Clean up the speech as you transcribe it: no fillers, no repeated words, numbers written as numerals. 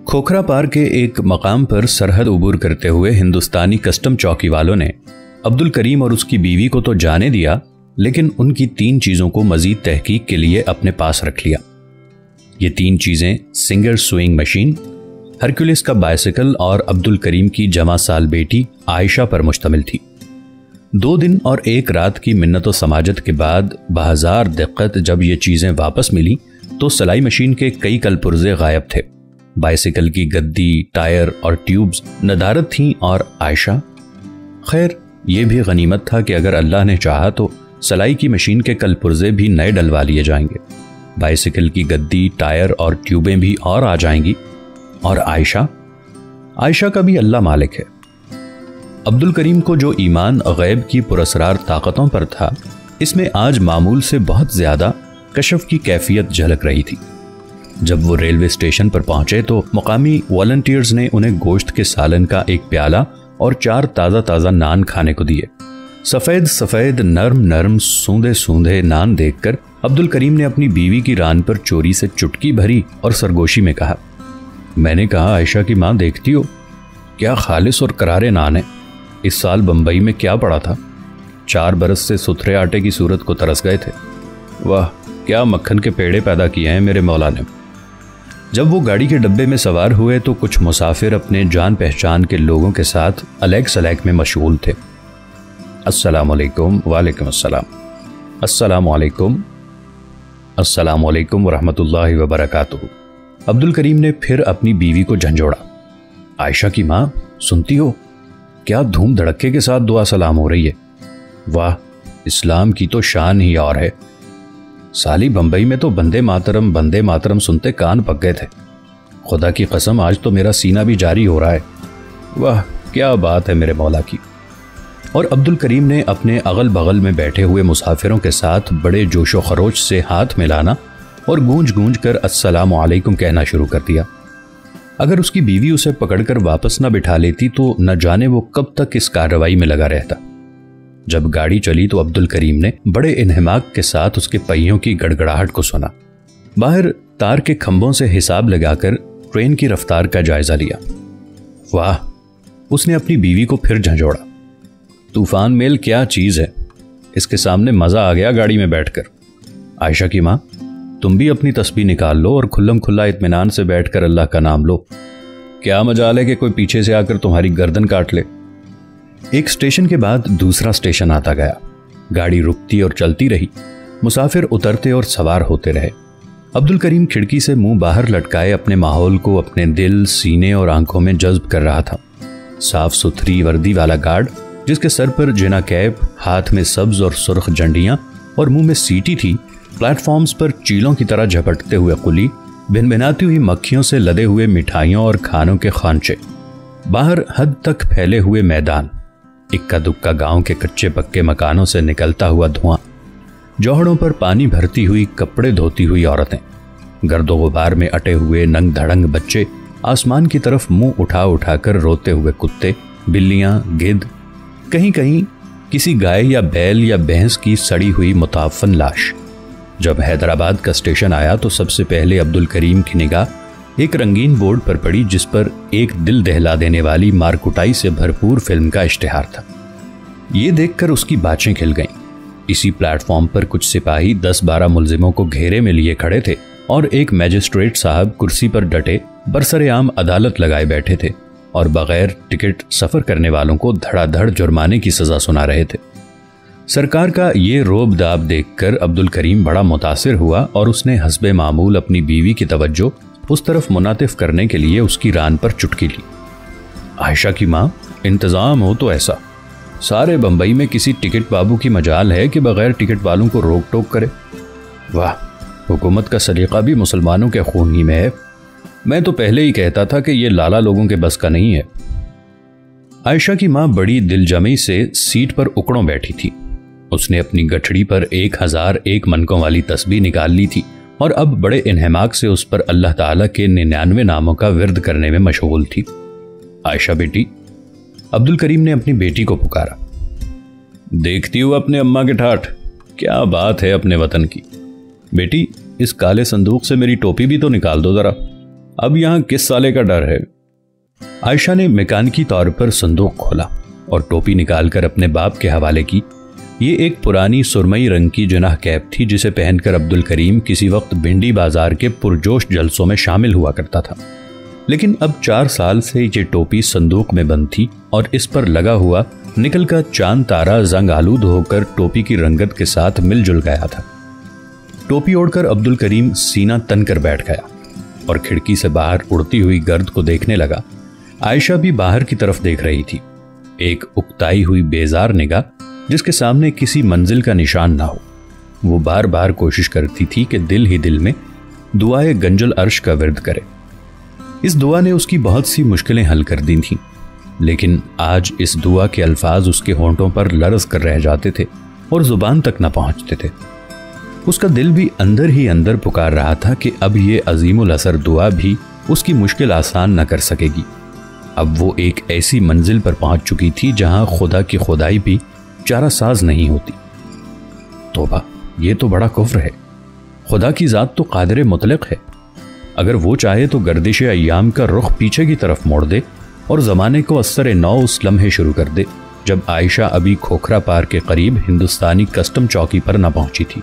खोखरा पार के एक मकाम पर सरहद उबूर करते हुए हिंदुस्तानी कस्टम चौकी वालों ने अब्दुल करीम और उसकी बीवी को तो जाने दिया, लेकिन उनकी 3 चीजों को मजीद तहकीक के लिए अपने पास रख लिया। ये 3 चीजें सिंगर स्विंग मशीन, हरक्यूलिस का बाइसिकल और अब्दुल करीम की जमा साल बेटी आयशा पर मुश्तमिल थी। 2 दिन और 1 रात की मिन्नत व समाजत के बाद बाजार दिक्कत जब ये चीजें वापस मिली तो सलाई मशीन के कई कलपुर्जे गायब थे। बाइसिकल की गद्दी, टायर और ट्यूब्स नदारत थीं और आयशा, खैर ये भी गनीमत था कि अगर अल्लाह ने चाहा तो सलाई की मशीन के कलपुर्जे भी नए डलवा लिए जाएंगे, बाइसिकल की गद्दी, टायर और ट्यूबें भी और आ जाएंगी। और आयशा का भी अल्लाह मालिक है। अब्दुल करीम को जो ईमान गैब की पुरस्रार ताकतों पर था, इसमें आज मामूल से बहुत ज्यादा कशफ की कैफियत झलक रही थी। जब वो रेलवे स्टेशन पर पहुंचे तो मुकामी वॉलंटियर्स ने उन्हें गोश्त के सालन का एक प्याला और 4 ताज़ा ताज़ा नान खाने को दिए। सफ़ेद सफ़ेद नर्म नर्म सूंधे सूंधे नान देखकर अब्दुल करीम ने अपनी बीवी की रान पर चोरी से चुटकी भरी और सरगोशी में कहा, मैंने कहा आयशा की माँ, देखती हो क्या खालिस और करारे नान है। इस साल बम्बई में क्या पड़ा था, 4 बरस से सुथरे आटे की सूरत को तरस गए थे। वाह, क्या मक्खन के पेड़े पैदा किए हैं मेरे मौला ने। जब वो गाड़ी के डब्बे में सवार हुए तो कुछ मुसाफिर अपने जान पहचान के लोगों के साथ अलैक सलैक में मशगूल थे। अस्सलाम वालेकुम, वालेकुम अस्सलाम, अस्सलाम वालेकुम, अस्सलाम वालेकुम व रहमतुल्लाहि व बरकातुहू। अब्दुल करीम ने फिर अपनी बीवी को झंझोड़ा, आयशा की माँ, सुनती हो क्या धूम धड़क्के के साथ दुआ सलाम हो रही है। वाह, इस्लाम की तो शान ही और है। साली बंबई में तो बंदे मातरम सुनते कान पक गए थे। खुदा की कसम, आज तो मेरा सीना भी जारी हो रहा है। वाह, क्या बात है मेरे मौला की। और अब्दुल करीम ने अपने अगल बगल में बैठे हुए मुसाफिरों के साथ बड़े जोशो खरोच से हाथ मिलाना और गूंज गूंज कर अस्सलामु अलैकुम कहना शुरू कर दिया। अगर उसकी बीवी उसे पकड़कर वापस न बिठा लेती तो न जाने वो कब तक इस कार्रवाई में लगा रहता। जब गाड़ी चली तो अब्दुल करीम ने बड़े इन्हमाक के साथ उसके पहियों की गड़गड़ाहट को सुना। बाहर तार के खंभों से हिसाब लगाकर ट्रेन की रफ्तार का जायजा लिया। वाह, उसने अपनी बीवी को फिर झंझोड़ा, तूफान मेल क्या चीज है, इसके सामने मजा आ गया गाड़ी में बैठकर। आयशा की माँ, तुम भी अपनी तस्बीह निकाल लो और खुल्लम खुल्ला इत्मीनान से बैठकर अल्लाह का नाम लो। क्या मजाल है कि कोई पीछे से आकर तुम्हारी गर्दन काट ले। एक स्टेशन के बाद दूसरा स्टेशन आता गया। गाड़ी रुकती और चलती रही, मुसाफिर उतरते और सवार होते रहे। अब्दुल करीम खिड़की से मुंह बाहर लटकाए अपने माहौल को अपने दिल, सीने और आंखों में जज्ब कर रहा था। साफ सुथरी वर्दी वाला गार्ड, जिसके सर पर जिना कैप, हाथ में सब्ज और सुर्ख झंडियां और मुंह में सीटी थी, प्लेटफॉर्म्स पर चीलों की तरह झपटते हुए कुली, भिनभिनाती हुई मक्खियों से लदे हुए मिठाइयों और खानों के खांचे, बाहर हद तक फैले हुए मैदान, इक्का दुक्का गांव के कच्चे पक्के मकानों से निकलता हुआ धुआं, जौहड़ों पर पानी भरती हुई कपड़े धोती हुई औरतें, गर्दो गुबार में अटे हुए नंग धड़ंग बच्चे, आसमान की तरफ मुंह उठा उठाकर रोते हुए कुत्ते, बिल्लियां, गिद्ध, कहीं कहीं किसी गाय या बैल या भैंस की सड़ी हुई मुताफन लाश। जब हैदराबाद का स्टेशन आया तो सबसे पहले अब्दुल करीम की निगाह एक रंगीन बोर्ड पर पड़ी, जिस पर एक दिल दहला देने वाली मारकुटाई से भरपूर फिल्म का इश्तिहार था। ये देखकर उसकी बाँछें खिल गईं। इसी प्लेटफॉर्म पर कुछ सिपाही 10-12 मुलजिमों को घेरे में लिए खड़े थे और एक मैजिस्ट्रेट साहब कुर्सी पर डटे बरसरे-आम अदालत लगाए बैठे थे और बगैर टिकट सफर करने वालों को धड़ाधड़ जुर्माने की सजा सुना रहे थे। सरकार का ये रोब दाब देखकर अब्दुल करीम बड़ा मुतासिर हुआ और उसने हस्बे मामूल अपनी बीवी की तवज्जो उस तरफ मुनातिफ करने के लिए उसकी रान पर चुटकी ली। आयशा की माँ, इंतज़ाम हो तो ऐसा, सारे बंबई में किसी टिकट बाबू की मजाल है कि बगैर टिकट वालों को रोक टोक करे। वाह, हुकूमत का सलीका भी मुसलमानों के खून ही में है। मैं तो पहले ही कहता था कि ये लाला लोगों के बस का नहीं है। आयशा की माँ बड़ी दिलजमी से सीट पर उकड़ों बैठी थी। उसने अपनी गठड़ी पर 1001 मनकों वाली तस्बीह निकाल ली थी और अब बड़े इन्हमाक से उस पर अल्लाह ताला के 99 नामों का विर्द करने में मशगूल थी। आयशा बेटी, अब्दुल करीम ने अपनी बेटी को पुकारा। देखती हूँ अपने अम्मा के ठाठ, क्या बात है अपने वतन की। बेटी, इस काले संदूक से मेरी टोपी भी तो निकाल दो जरा। اب یہاں کس سالے کا ڈر ہے؟ عائشہ نے میکانکی طور پر صندوق کھولا اور ٹوپی نکال کر اپنے باپ کے حوالے کی۔ یہ ایک پرانی سرمئی رنگ کی جناح کیپ تھی جسے پہن کر عبد الکریم کسی وقت بھنڈی بازار کے پرجوش جلسوں میں شامل ہوا کرتا تھا، لیکن اب 4 سال سے یہ ٹوپی صندوق میں بند تھی اور اس پر لگا ہوا نکل کا چاند تارا زنگ آلود ہو کر ٹوپی کی رنگت کے ساتھ مل جل گیا تھا۔ ٹوپی اوڑھ کر عبد الکریم سینہ تن کر بیٹھ گیا اور کھڑکی سے باہر اڑتی ہوئی گرد کو دیکھنے لگا۔ عائشہ بھی باہر کی طرف دیکھ رہی تھی، ایک اکتائی ہوئی بیزار نگاہ جس کے سامنے کسی منزل کا نشان نہ ہو۔ وہ بار بار کوشش کرتی تھی کہ دل ہی دل میں دعائے گنجل عرش کا ورد کرے۔ اس دعا نے اس کی بہت سی مشکلیں حل کر دی تھیں، لیکن آج اس دعا کے الفاظ اس کے ہونٹوں پر لرز کر رہ جاتے تھے اور زبان تک نہ پہنچتے تھے۔ اس کا دل بھی اندر ہی اندر پکار رہا تھا کہ اب یہ عظیم الاثر دعا بھی اس کی مشکل آسان نہ کر سکے گی۔ اب وہ ایک ایسی منزل پر پہنچ چکی تھی جہاں خدا کی خدائی بھی چارہ ساز نہیں ہوتی۔ توبہ، یہ تو بڑا کفر ہے۔ خدا کی ذات تو قادر مطلق ہے، اگر وہ چاہے تو گردش ایام کا رخ پیچھے کی طرف موڑ دے اور زمانے کو اثر نو اس لمحے شروع کر دے جب عائشہ ابھی کھوکھرا پار کے قریب ہندوستانی کسٹم چوکی پر نہ پہنچی تھی۔